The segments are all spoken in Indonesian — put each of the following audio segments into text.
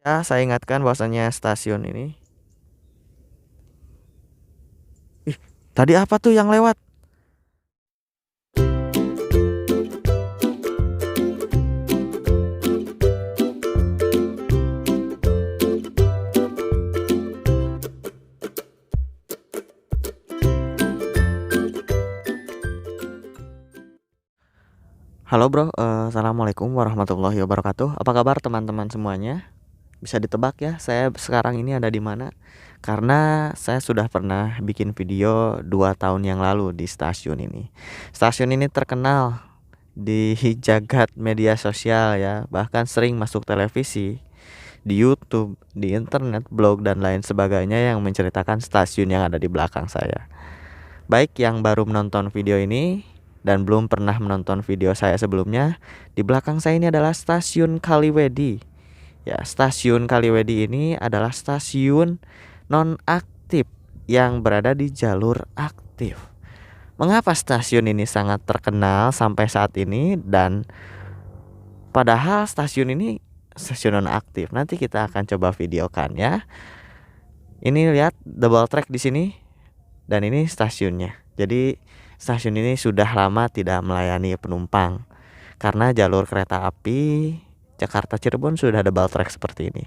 Ya, saya ingatkan bahwasanya stasiun ini. Ih, tadi apa tuh yang lewat? Halo bro, assalamualaikum warahmatullahi wabarakatuh. Apa kabar teman-teman semuanya? Bisa ditebak ya, saya sekarang ini ada di mana? Karena saya sudah pernah bikin video 2 tahun yang lalu di stasiun ini. Stasiun ini terkenal di jagat media sosial ya, bahkan sering masuk televisi, di YouTube, di internet, blog dan lain sebagainya yang menceritakan stasiun yang ada di belakang saya. Baik yang baru menonton video ini dan belum pernah menonton video saya sebelumnya, di belakang saya ini adalah stasiun Kaliwedi. Ya, stasiun Kaliwedi ini adalah stasiun non aktif yang berada di jalur aktif. Mengapa stasiun ini sangat terkenal sampai saat ini dan padahal stasiun ini stasiun non aktif? Nanti kita akan coba videokan ya. Ini lihat double track di sini dan ini stasiunnya. Jadi stasiun ini sudah lama tidak melayani penumpang karena jalur kereta api Jakarta Cirebon sudah double track seperti ini.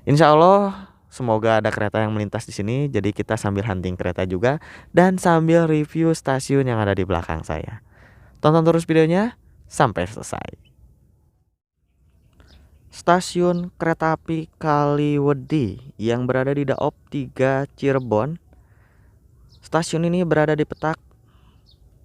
Insya Allah semoga ada kereta yang melintas di sini. Jadi kita sambil hunting kereta juga dan sambil review stasiun yang ada di belakang saya. Tonton terus videonya sampai selesai. Stasiun kereta api Kaliwedi yang berada di Daop 3 Cirebon. Stasiun ini berada di petak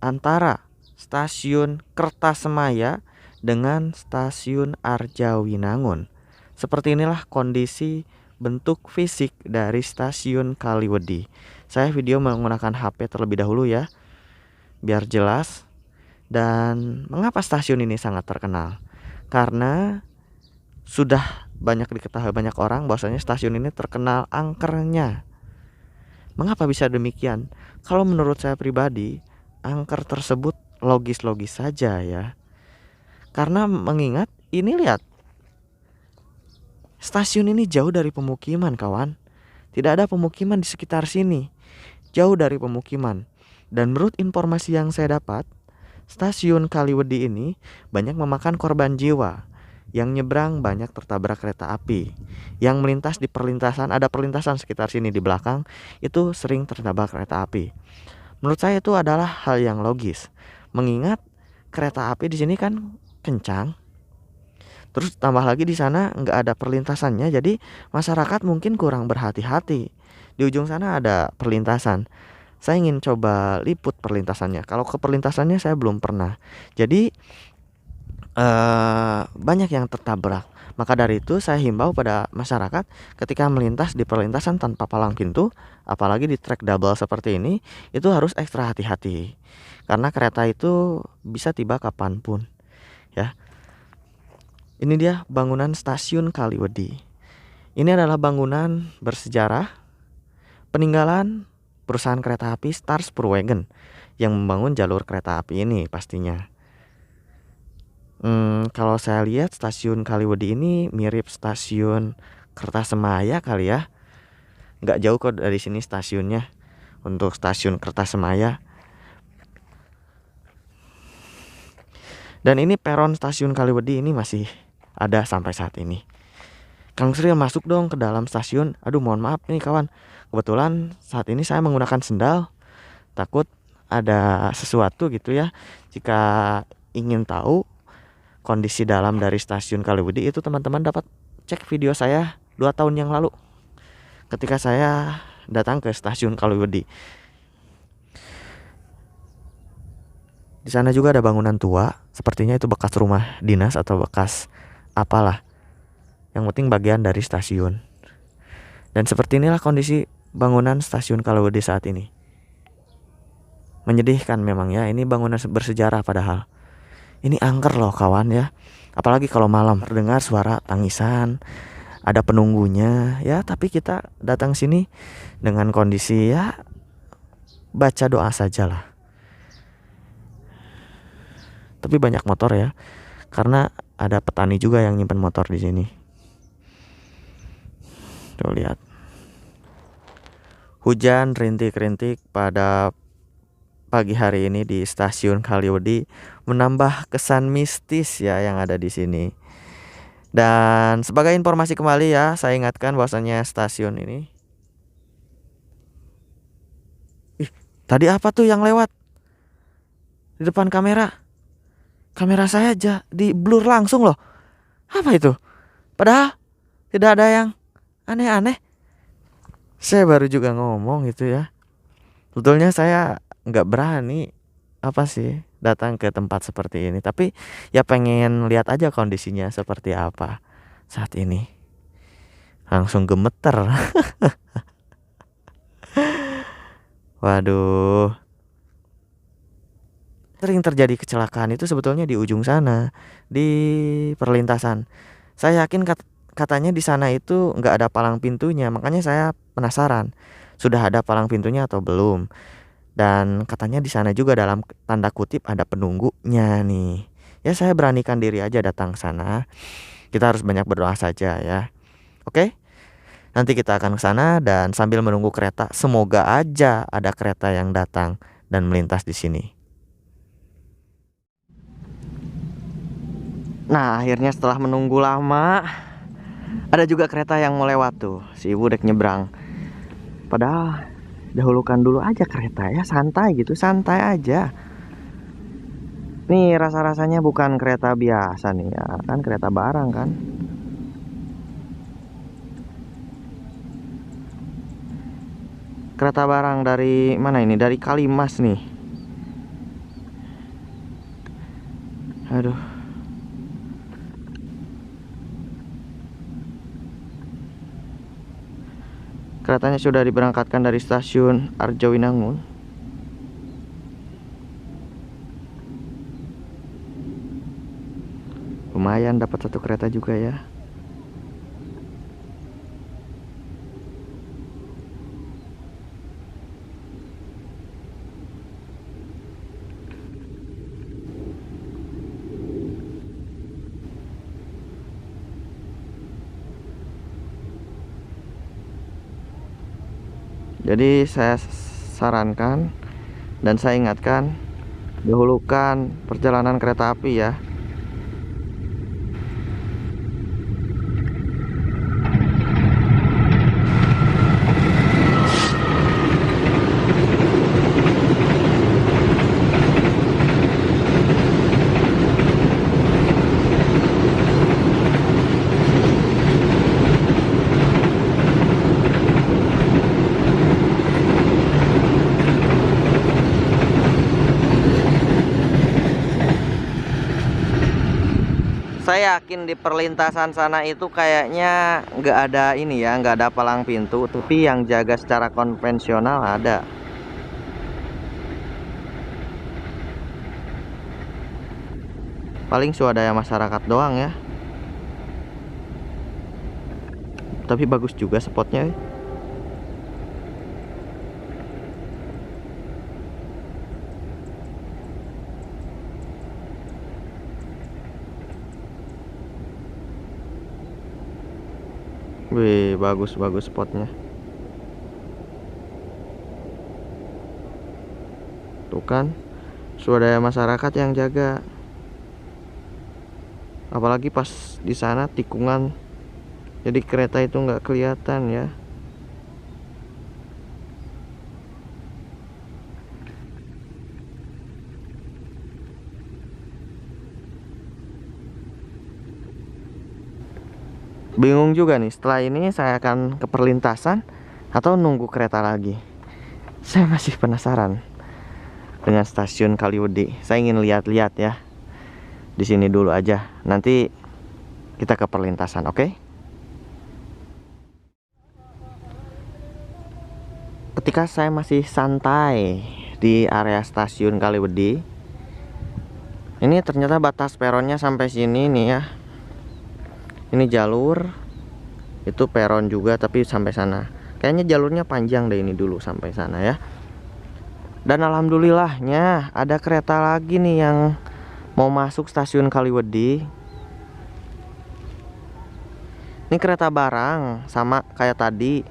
antara stasiun Kertasemaya dengan stasiun Arjawinangun. Seperti inilah kondisi bentuk fisik dari stasiun Kaliwedi. Saya video menggunakan HP terlebih dahulu ya, biar jelas. Dan mengapa stasiun ini sangat terkenal? Karena sudah banyak diketahui banyak orang bahwasanya stasiun ini terkenal angkernya. Mengapa bisa demikian? Kalau menurut saya pribadi, angker tersebut logis-logis saja ya. Karena mengingat ini lihat, stasiun ini jauh dari pemukiman kawan. Tidak ada pemukiman di sekitar sini. Jauh dari pemukiman. Dan menurut informasi yang saya dapat, stasiun Kaliwedi ini banyak memakan korban jiwa. Yang nyebrang banyak tertabrak kereta api. Yang melintas di perlintasan, ada perlintasan sekitar sini di belakang, itu sering tertabrak kereta api. Menurut saya itu adalah hal yang logis. Mengingat kereta api di sini kan kencang. Terus tambah lagi di sana nggak ada perlintasannya, jadi masyarakat mungkin kurang berhati-hati. Di ujung sana ada perlintasan. Saya ingin coba liput perlintasannya. Kalau ke perlintasannya saya belum pernah. Jadi banyak yang tertabrak. Maka dari itu saya himbau pada masyarakat ketika melintas di perlintasan tanpa palang pintu, apalagi di trek double seperti ini, itu harus ekstra hati-hati. Karena kereta itu bisa tiba kapanpun. Ya, ini dia bangunan stasiun Kaliwedi. Ini adalah bangunan bersejarah peninggalan perusahaan kereta api Star Spurwagen yang membangun jalur kereta api ini pastinya. Kalau saya lihat stasiun Kaliwedi ini mirip stasiun Kertasemaya kali ya. Nggak jauh kok dari sini stasiunnya. Untuk stasiun Kertasemaya. Dan ini peron stasiun Kaliwedi ini masih ada sampai saat ini. Kang Sril masuk dong ke dalam stasiun. Aduh mohon maaf nih kawan. Kebetulan saat ini saya menggunakan sendal. Takut ada sesuatu gitu ya. Jika ingin tahu kondisi dalam dari stasiun Kaliwedi itu teman-teman dapat cek video saya 2 tahun yang lalu ketika saya datang ke stasiun Kaliwedi. Di sana juga ada bangunan tua, sepertinya itu bekas rumah dinas atau bekas apalah. Yang penting bagian dari stasiun. Dan seperti inilah kondisi bangunan stasiun Kaliwedi saat ini. Menyedihkan memang ya, ini bangunan bersejarah padahal. Ini angker loh kawan ya. Apalagi kalau malam terdengar suara tangisan, ada penunggunya ya, tapi kita datang sini dengan kondisi ya baca doa sajalah. Tapi banyak motor ya. Karena ada petani juga yang nyimpen motor di sini. Tuh lihat. Hujan rintik-rintik pada pagi hari ini di stasiun Kaliwedi menambah kesan mistis ya yang ada di sini. Dan sebagai informasi kembali ya, saya ingatkan bahwasanya stasiun ini. Ih, tadi apa tuh yang lewat di depan kamera? Kamera saya aja di blur langsung loh. Apa itu? Padahal tidak ada yang aneh-aneh. Saya baru juga ngomong gitu ya. Sebetulnya saya nggak berani apa sih datang ke tempat seperti ini. Tapi ya pengen lihat aja kondisinya seperti apa saat ini. Langsung gemeter. Waduh. Sering terjadi kecelakaan itu sebetulnya di ujung sana, di perlintasan. Saya yakin katanya di sana itu nggak ada palang pintunya, makanya saya penasaran. Sudah ada palang pintunya atau belum? Dan katanya di sana juga dalam tanda kutip ada penunggunya nih. Ya saya beranikan diri aja datang ke sana. Kita harus banyak berdoa saja ya. Oke? Nanti kita akan ke sana dan sambil menunggu kereta, semoga aja ada kereta yang datang dan melintas di sini. Nah, akhirnya setelah menunggu lama, ada juga kereta yang mau lewat tuh. Si ibu dek nyebrang. Padahal dahulukan dulu aja kereta ya, santai gitu, santai aja. Nih rasa-rasanya bukan kereta biasa nih ya, kan kereta barang kan. Kereta barang dari mana ini? Dari Kalimas nih. Aduh. Keretanya sudah diberangkatkan dari stasiun Arjawinangun. Lumayan dapat satu kereta juga ya. Jadi saya sarankan dan saya ingatkan, dahulukan perjalanan kereta api ya. Saya yakin di perlintasan sana itu kayaknya nggak ada ini ya, nggak ada palang pintu, tapi yang jaga secara konvensional ada. Paling swadaya masyarakat doang ya. Tapi bagus juga spotnya. Wih, bagus spotnya. Tuh kan, swadaya masyarakat yang jaga. Apalagi pas di sana tikungan, jadi kereta itu nggak kelihatan ya. Bingung juga nih, setelah ini saya akan ke perlintasan atau nunggu kereta lagi. Saya masih penasaran dengan stasiun Kaliwedi. Saya ingin lihat-lihat ya. Di sini dulu aja. Nanti kita ke perlintasan, oke? Ketika saya masih santai di area stasiun Kaliwedi, ini ternyata batas peronnya sampai sini nih ya. Ini jalur, itu peron juga tapi sampai sana. Kayaknya jalurnya panjang deh ini dulu sampai sana ya. Dan alhamdulillahnya ada kereta lagi nih yang mau masuk stasiun Kaliwedi. Ini kereta barang sama kayak tadi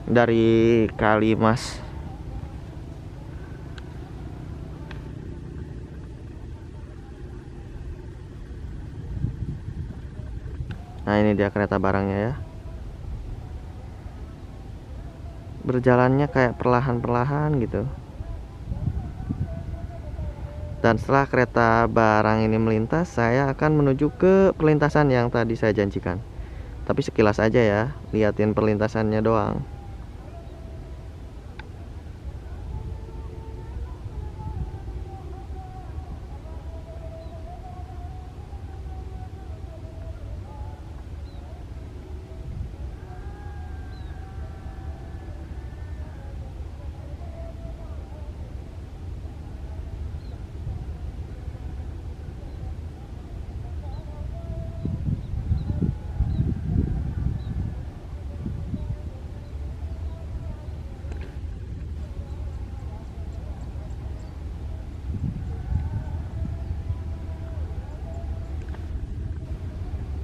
dari Kalimas. Nah, ini dia kereta barangnya ya. Berjalannya kayak perlahan-perlahan gitu. Dan setelah kereta barang ini melintas, saya akan menuju ke perlintasan yang tadi saya janjikan. Tapi sekilas aja ya, liatin perlintasannya doang.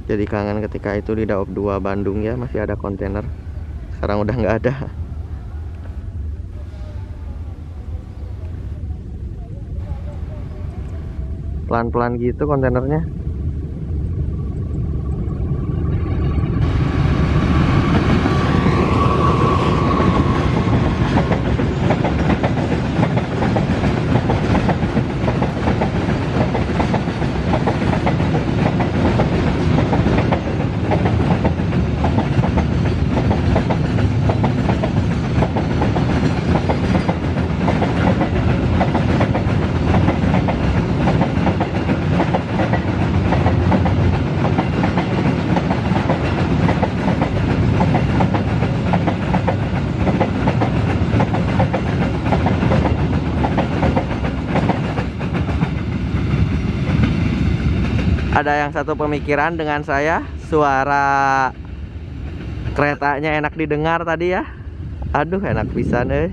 Jadi kangen ketika itu di Daop 2 Bandung ya, masih ada kontainer. Sekarang udah nggak ada. Pelan-pelan gitu kontainernya. Ada yang satu pemikiran dengan saya, suara keretanya enak didengar tadi ya. Aduh, enak pisan euy.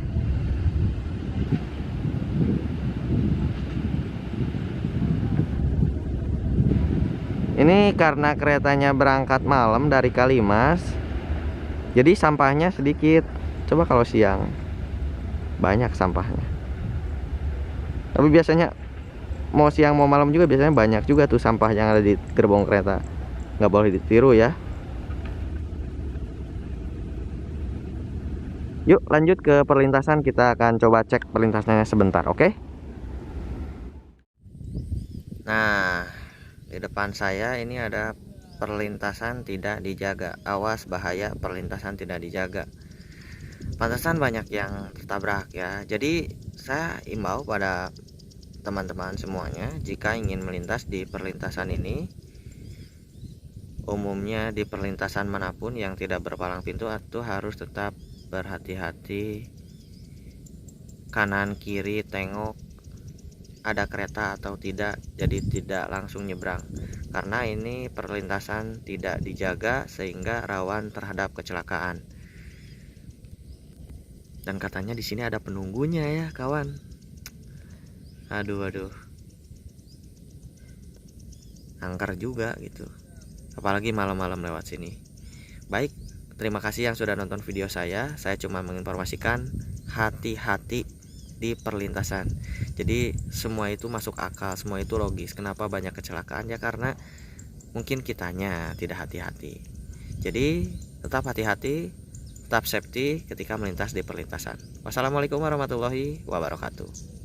Ini karena keretanya berangkat malam dari Kalimas, jadi sampahnya sedikit. Coba kalau siang banyak sampahnya. Tapi biasanya mau siang mau malam juga biasanya banyak juga tuh sampah yang ada di gerbong kereta. Nggak boleh ditiru ya. Yuk lanjut ke perlintasan, kita akan coba cek perlintasannya sebentar, oke? Nah, di depan saya ini ada perlintasan tidak dijaga. Awas bahaya perlintasan tidak dijaga. Pantesan banyak yang tertabrak ya. Jadi saya imbau pada teman-teman semuanya, jika ingin melintas di perlintasan ini, umumnya di perlintasan manapun yang tidak berpalang pintu, itu harus tetap berhati-hati, kanan kiri tengok ada kereta atau tidak, jadi tidak langsung nyebrang, karena ini perlintasan tidak dijaga sehingga rawan terhadap kecelakaan. Dan katanya di sini ada penunggunya ya kawan. Aduh, angker juga gitu, apalagi malam-malam lewat sini. Baik, terima kasih yang sudah nonton video saya. Saya cuma menginformasikan hati-hati di perlintasan. Jadi semua itu masuk akal, semua itu logis. Kenapa banyak kecelakaan? Ya karena mungkin kitanya tidak hati-hati. Jadi tetap hati-hati, tetap safety ketika melintas di perlintasan. Wassalamualaikum warahmatullahi wabarakatuh.